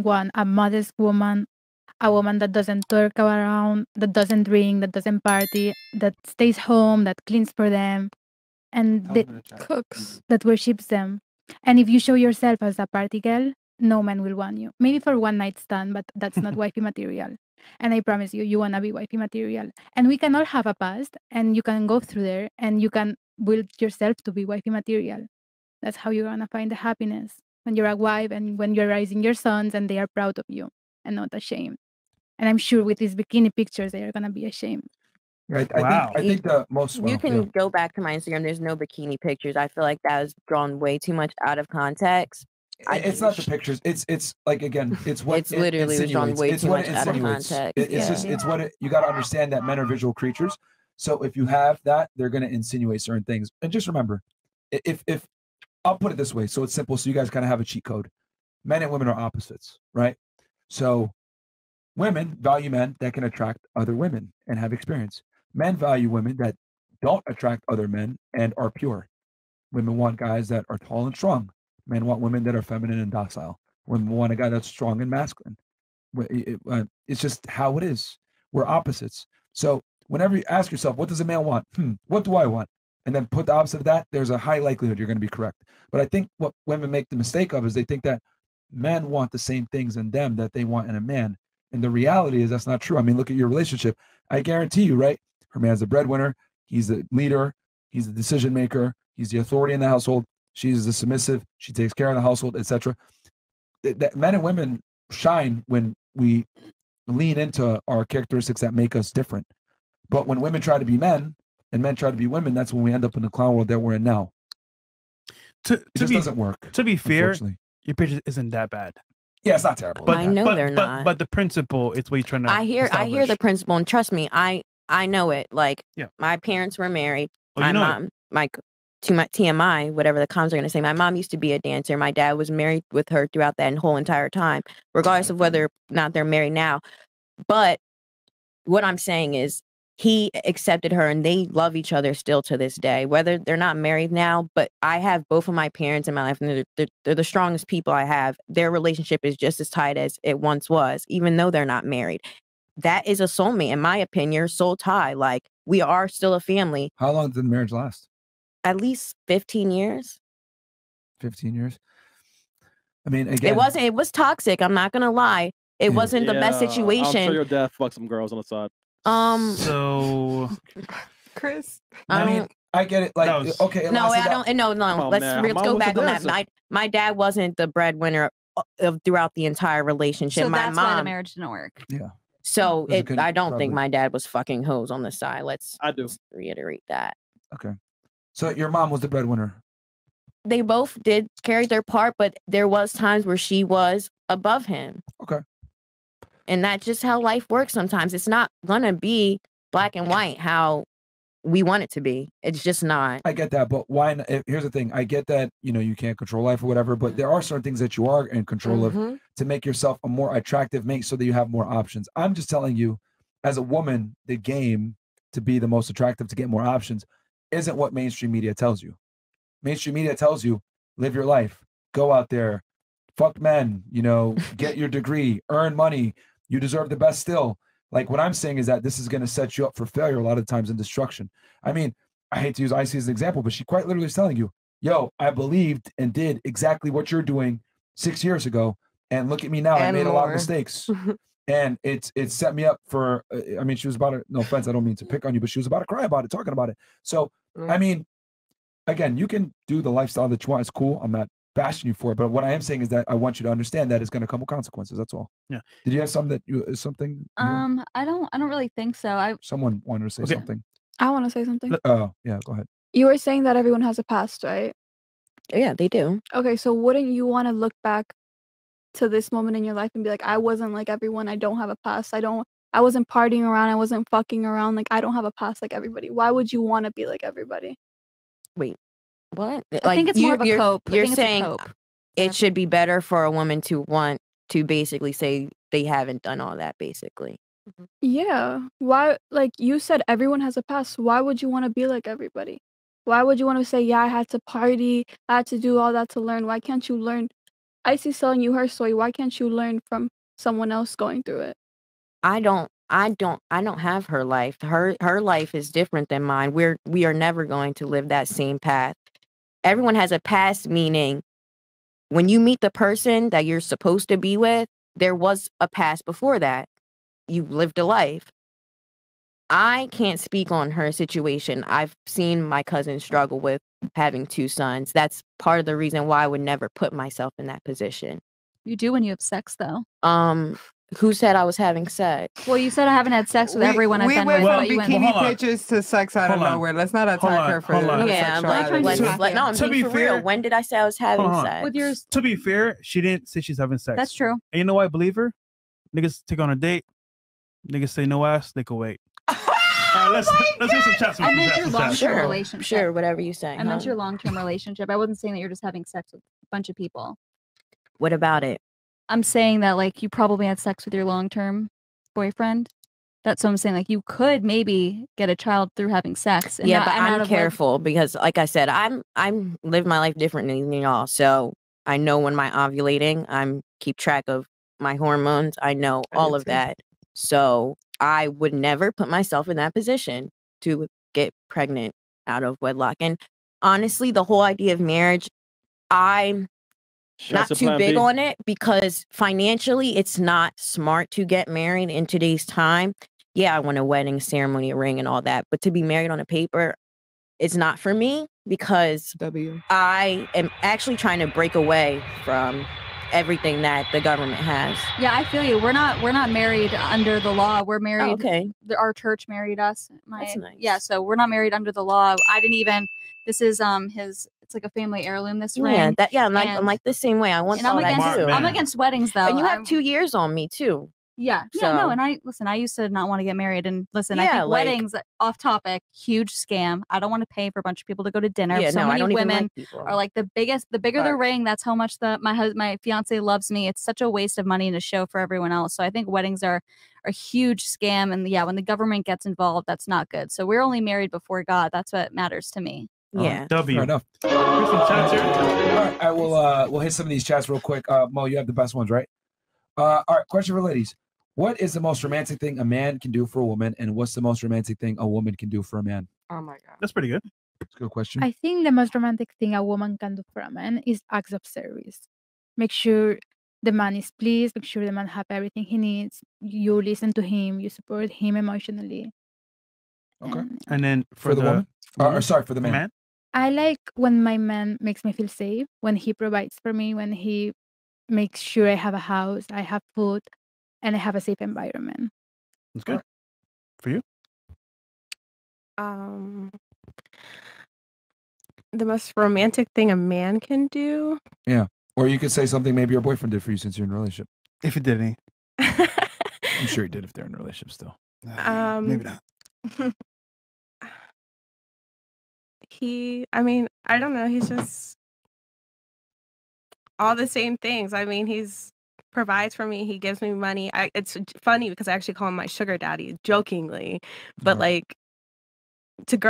men want a modest woman, a woman that doesn't talk around, that doesn't drink, that doesn't party, that stays home, that cleans for them, and Cooks. that worships them. And if you show yourself as a party girl, no man will want you. Maybe for one night stand, but that's not wifey material. And I promise you, you wanna be wifey material. And we can all have a past, and you can go through there, and you can build yourself to be wifey material. That's how you're gonna find the happiness when you're a wife and when you're raising your sons and they are proud of you and not ashamed. And I'm sure with these bikini pictures, they are gonna be ashamed. Right. Wow. I think the most You can go back to my Instagram. There's no bikini pictures. I feel like that was drawn way too much out of context. It's not the pictures. It's like, again, it's what It's literally was drawn way too much out of context. It's just it's what you got to understand that men are visual creatures. So if you have that, they're going to insinuate certain things. And just remember, if I'll put it this way, so it's simple, so you guys kind of have a cheat code. Men and women are opposites, right? So women value men that can attract other women and have experience. Men value women that don't attract other men and are pure. Women want guys that are tall and strong. Men want women that are feminine and docile. Women want a guy that's strong and masculine. It's just how it is. We're opposites. So whenever you ask yourself, what does a man want? What do I want? And then put the opposite of that, there's a high likelihood you're going to be correct. But I think what women make the mistake of is they think that men want the same things in them that they want in a man. And the reality is that's not true. I mean, look at your relationship. I guarantee you, right? Her man's the breadwinner. He's the leader. He's the decision maker. He's the authority in the household. She's the submissive. She takes care of the household, etc. That men and women shine when we lean into our characteristics that make us different. But when women try to be men and men try to be women, that's when we end up in the clown world that we're in now. It just doesn't work. To be fair, your picture isn't that bad. Yeah, it's not terrible. I know they're not. But the principle is what you're trying to I hear the principle, and trust me, I know it. Like, my parents were married. My mom, to my TMI, whatever the comms are going to say, my mom used to be a dancer. My dad was married with her throughout that whole entire time, regardless of whether or not they're married now. But what I'm saying is he accepted her and they love each other still to this day, whether they're not married now. But I have both of my parents in my life, and they're the strongest people I have. Their relationship is just as tight as it once was, even though they're not married. That is a soulmate, in my opinion, soul tie. Like, we are still a family. How long did the marriage last? At least 15 years. 15 years? I mean, again, it was toxic. I'm not going to lie. It wasn't the best situation. I'm sure your dad fucked some girls on the side. So, Chris, I mean, I get it. Like, okay. No, I don't. No. Oh, let's man. go back on that. My dad wasn't the breadwinner throughout the entire relationship. So my that's mom, why the marriage didn't work. Yeah. So I don't think my dad was fucking hoes on the side. Let's reiterate that. Okay. So your mom was the breadwinner. They both did carry their part, but there was times where she was above him. Okay. And that's just how life works sometimes. It's not gonna be black and white how we want it to be. It's just not. I get that, but why not? Here's the thing. I get that, you can't control life or whatever, but there are certain things that you are in control of to make yourself a more attractive mate so that you have more options. I'm just telling you, as a woman, the game to be the most attractive, to get more options, isn't what mainstream media tells you. Mainstream media tells you, live your life, go out there, fuck men, get your degree, earn money, you deserve the best still. Like, what I'm saying is that this is going to set you up for failure a lot of times and destruction. I mean, I hate to use Icy as an example, but she quite literally is telling you, yo, I believed and did exactly what you're doing 6 years ago. And look at me now. I made a lot of mistakes. And it set me up for, I mean, she was about to, no offense, I don't mean to pick on you, but she was about to cry about it, talking about it. So, I mean, again, you can do the lifestyle that you want. It's cool. I'm not bashing you for it, but what I am saying is that I want you to understand that it's going to come with consequences. That's all. Yeah. Did you have something? I don't really think so. Someone wanted to say something. I want to say something. Oh, yeah, go ahead. You were saying that everyone has a past, right? Yeah, they do. Okay, so wouldn't you want to look back to this moment in your life and be like, I wasn't like everyone. I don't have a past. I wasn't partying around. I wasn't fucking around. Like, I don't have a past like everybody. Why would you want to be like everybody? Wait, what? I think it's more of a cope. You're saying it should be better for a woman to want to basically say they haven't done all that, basically. Yeah. Why? Like, you said everyone has a past. Why would you want to be like everybody? Why would you want to say, yeah, I had to party, I had to do all that to learn? Why can't you learn Icy's telling you her story. Why can't you learn from someone else going through it? I don't have her life. Her life is different than mine. We are never going to live that same path. Everyone has a past, meaning when you meet the person that you're supposed to be with, there was a past before that. You lived a life. I can't speak on her situation. I've seen my cousin struggle with having 2 sons. That's part of the reason why I would never put myself in that position. You do when you have sex, though. Who said I was having sex? Well, you said I haven't had sex with everyone I've been with. We but went you from went. bikini pictures to sex out of nowhere. Let's not attack her for Yeah, sexuality. no, I'm being for real. When did I say I was having sex? With yours. To be fair, she didn't say she's having sex. That's true. And you know why I believe her? Niggas take on a date. Niggas say no ass, they can wait. Let's do some chats. I meant your long-term relationship. Sure, whatever you say. I meant your long-term relationship. I wasn't saying that you're just having sex with a bunch of people. What about it? I'm saying that like you probably had sex with your long-term boyfriend. That's what I'm saying. Like you could maybe get a child through having sex. And but I'm careful because, like I said, I'm live my life differently than y'all. So I know when my ovulating. I'm keep track of my hormones. I know all of that. So I would never put myself in that position to get pregnant out of wedlock. And honestly, the whole idea of marriage, I'm not too big on it because financially, it's not smart to get married in today's time. Yeah, I want a wedding ceremony, a ring and all that. But to be married on a paper, it's not for me because I am actually trying to break away from everything that the government has. Yeah, I feel you. We're not married under the law. We're married. Oh, okay. Our church married us. That's nice. Yeah, so we're not married under the law. I didn't even. This is his. It's like a family heirloom. This ring. I'm like the same way. I want all that too. I'm against weddings though. And you have 2 years on me too. Yeah. No. And I used to not want to get married. And listen, I think weddings, off topic, huge scam. I don't want to pay for a bunch of people to go to dinner. Yeah, so many women are like the bigger the ring, that's how much my fiance loves me. It's such a waste of money to show for everyone else. So I think weddings are a huge scam. And yeah, when the government gets involved, that's not good. So we're only married before God. That's what matters to me. Yeah. Fair enough. Here's some chats here. All right, we'll hit some of these chats real quick. Mo, you have the best ones, right? All right, question for ladies. What is the most romantic thing a man can do for a woman, and what's the most romantic thing a woman can do for a man? Oh my God. That's pretty good. That's a good question. I think the most romantic thing a woman can do for a man is acts of service. Make sure the man is pleased, make sure the man have everything he needs. You listen to him, you support him emotionally. Okay. And then for the woman? Sorry, for the man. I like when my man makes me feel safe, when he provides for me, when he makes sure I have a house, I have food, and I have a safe environment. That's good. For you? The most romantic thing a man can do? Yeah. Or you could say something maybe your boyfriend did for you since you're in a relationship. If it did any. I'm sure he did if they're in a relationship still. Maybe not. I don't know. He's just all the same things. I mean, he's provides for me. He gives me money. It's funny because I actually call him my sugar daddy jokingly, but like to girls.